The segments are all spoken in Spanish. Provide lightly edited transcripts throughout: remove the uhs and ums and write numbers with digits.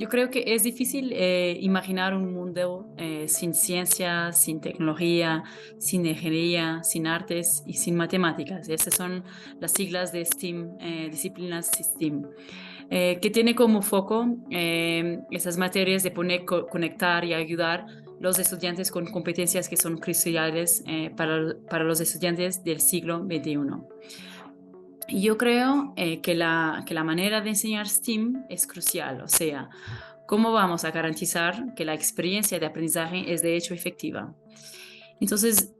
Yo creo que es difícil imaginar un mundo sin ciencia, sin tecnología, sin ingeniería, sin artes y sin matemáticas. Esas son las siglas de STEAM, disciplinas STEAM, que tiene como foco esas materias de poner, conectar y ayudar los estudiantes con competencias que son cruciales para los estudiantes del siglo XXI. Y yo creo que la manera de enseñar STEAM es crucial, o sea, ¿cómo vamos a garantizar que la experiencia de aprendizaje es de hecho efectiva? Entonces,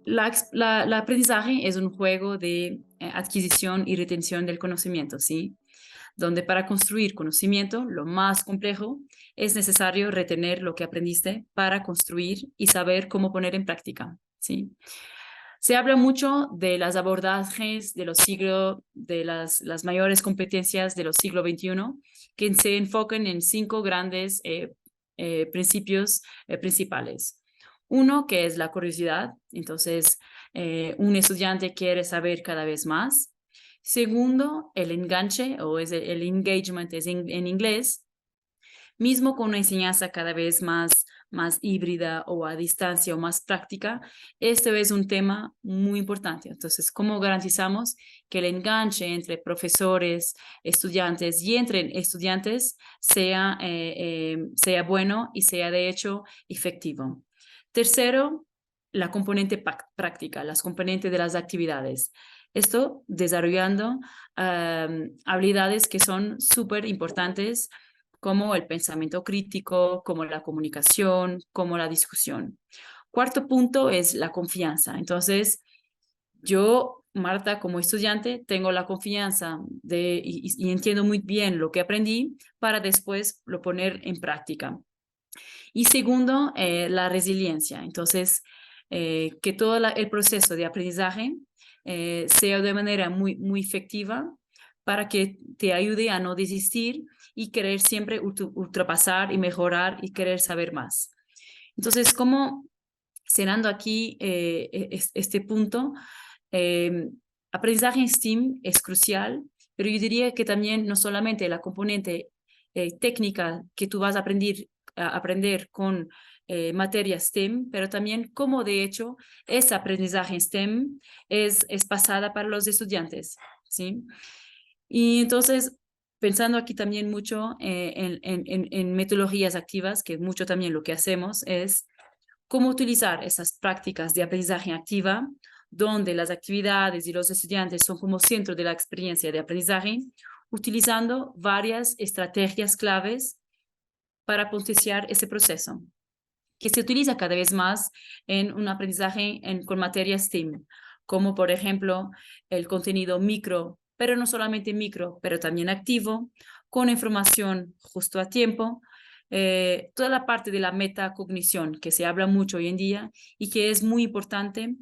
la aprendizaje es un juego de adquisición y retención del conocimiento, ¿sí? Donde para construir conocimiento, lo más complejo, es necesario retener lo que aprendiste para construir y saber cómo poner en práctica, ¿sí? Se habla mucho de los abordajes de los siglos, de las mayores competencias de los siglo XXI, que se enfocan en cinco grandes principios principales. Uno, que es la curiosidad. Entonces, un estudiante quiere saber cada vez más. Segundo, el enganche, o es el engagement es en inglés, mismo con una enseñanza cada vez más híbrida o a distancia o más práctica, este es un tema muy importante. Entonces, ¿cómo garantizamos que el enganche entre profesores, estudiantes y entre estudiantes sea bueno y sea de hecho efectivo? Tercero, la componente práctica, las componentes de las actividades. Esto desarrollando habilidades que son súper importantes como el pensamiento crítico, como la comunicación, como la discusión. Cuarto punto es la confianza. Entonces, yo, Marta, como estudiante, tengo la confianza y entiendo muy bien lo que aprendí para después lo poner en práctica. Y segundo, la resiliencia. Entonces, que todo el proceso de aprendizaje sea de manera muy efectiva para que te ayude a no desistir y querer siempre ultrapasar y mejorar y querer saber más. Entonces, como cenando aquí este punto, eh, aprendizaje en STEAM es crucial, pero yo diría que también no solamente la componente técnica que tú vas a aprender con materias STEM, pero también cómo de hecho ese aprendizaje en STEM es pasada para los estudiantes, ¿sí? Y entonces, pensando aquí también mucho en metodologías activas, que mucho también lo que hacemos es cómo utilizar esas prácticas de aprendizaje activa, donde las actividades y los estudiantes son como centro de la experiencia de aprendizaje, utilizando varias estrategias claves para potenciar ese proceso, que se utiliza cada vez más en un aprendizaje con materias STEAM, como por ejemplo el contenido micro, pero no solamente micro, pero también activo, con información justo a tiempo, toda la parte de la metacognición que se habla mucho hoy en día y que es muy importante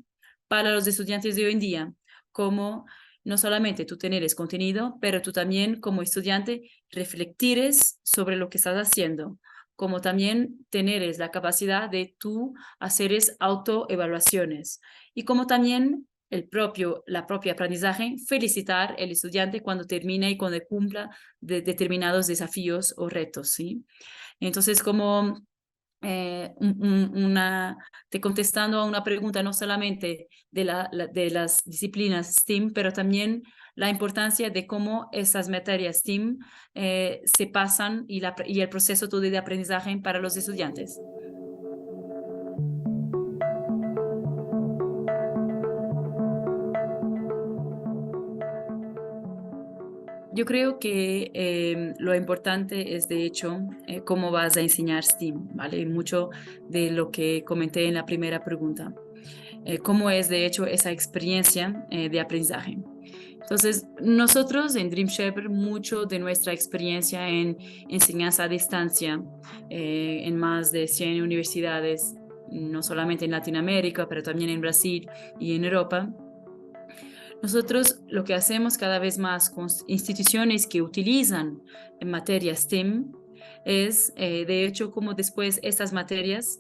para los estudiantes de hoy en día, como no solamente tú tener contenido, pero tú también como estudiante reflectires sobre lo que estás haciendo, como también tener la capacidad de tú hacer autoevaluaciones y como también la propia aprendizaje, felicitar al estudiante cuando termina y cuando cumpla determinados desafíos o retos, ¿sí? Entonces, como te contestando a una pregunta no solamente de las disciplinas STEAM, pero también la importancia de cómo esas materias STEAM se pasan y el proceso todo de aprendizaje para los estudiantes. Yo creo que lo importante es, de hecho, cómo vas a enseñar STEAM, ¿vale? Mucho de lo que comenté en la primera pregunta. Cómo es, de hecho, esa experiencia de aprendizaje. Entonces, nosotros en Dream Shepherd, mucho de nuestra experiencia en enseñanza a distancia, en más de 100 universidades, no solamente en Latinoamérica, pero también en Brasil y en Europa, nosotros lo que hacemos cada vez más con instituciones que utilizan en materia STEM es, de hecho, cómo después estas materias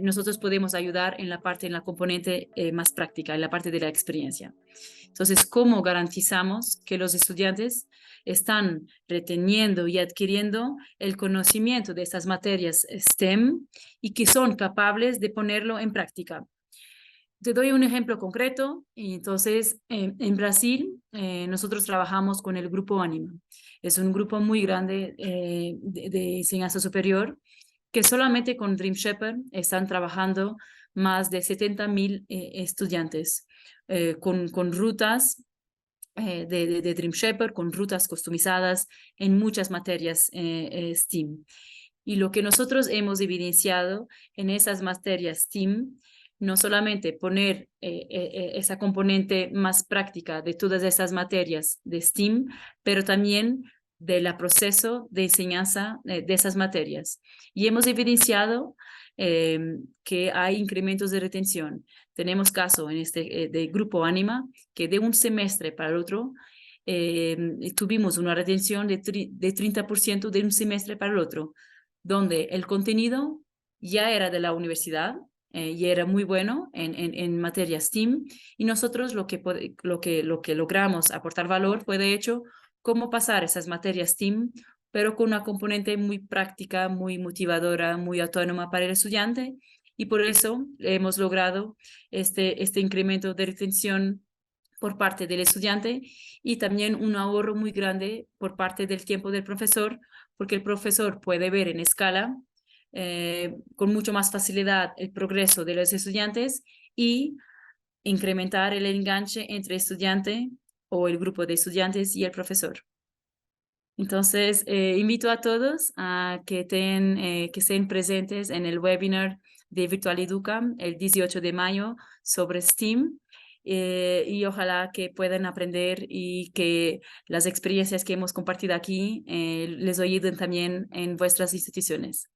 nosotros podemos ayudar en la componente más práctica, en la parte de la experiencia. Entonces, ¿cómo garantizamos que los estudiantes están reteniendo y adquiriendo el conocimiento de estas materias STEM y que son capaces de ponerlo en práctica? Te doy un ejemplo concreto. Entonces, en Brasil, nosotros trabajamos con el Grupo Anima. Es un grupo muy grande de enseñanza superior que solamente con Dream Shepherd están trabajando más de 70.000 estudiantes con rutas de Dream Shepherd, con rutas customizadas en muchas materias STEAM. Y lo que nosotros hemos evidenciado en esas materias STEAM, no solamente poner esa componente más práctica de todas esas materias de STEAM, pero también del proceso de enseñanza de esas materias. Y hemos evidenciado que hay incrementos de retención. Tenemos caso en este de Grupo Anima, que de un semestre para el otro tuvimos una retención de 30% de un semestre para el otro, donde el contenido ya era de la universidad y era muy bueno en materias STEAM, y nosotros lo que logramos aportar valor fue de hecho cómo pasar esas materias STEAM, pero con una componente muy práctica, muy motivadora, muy autónoma para el estudiante, y por eso hemos logrado este incremento de retención por parte del estudiante y también un ahorro muy grande por parte del tiempo del profesor, porque el profesor puede ver en escala con mucho más facilidad el progreso de los estudiantes y incrementar el enganche entre estudiante o el grupo de estudiantes y el profesor. Entonces, invito a todos a que estén presentes en el webinar de Virtual Educa el 18 de mayo sobre STEAM, y ojalá que puedan aprender y que las experiencias que hemos compartido aquí les ayuden también en vuestras instituciones.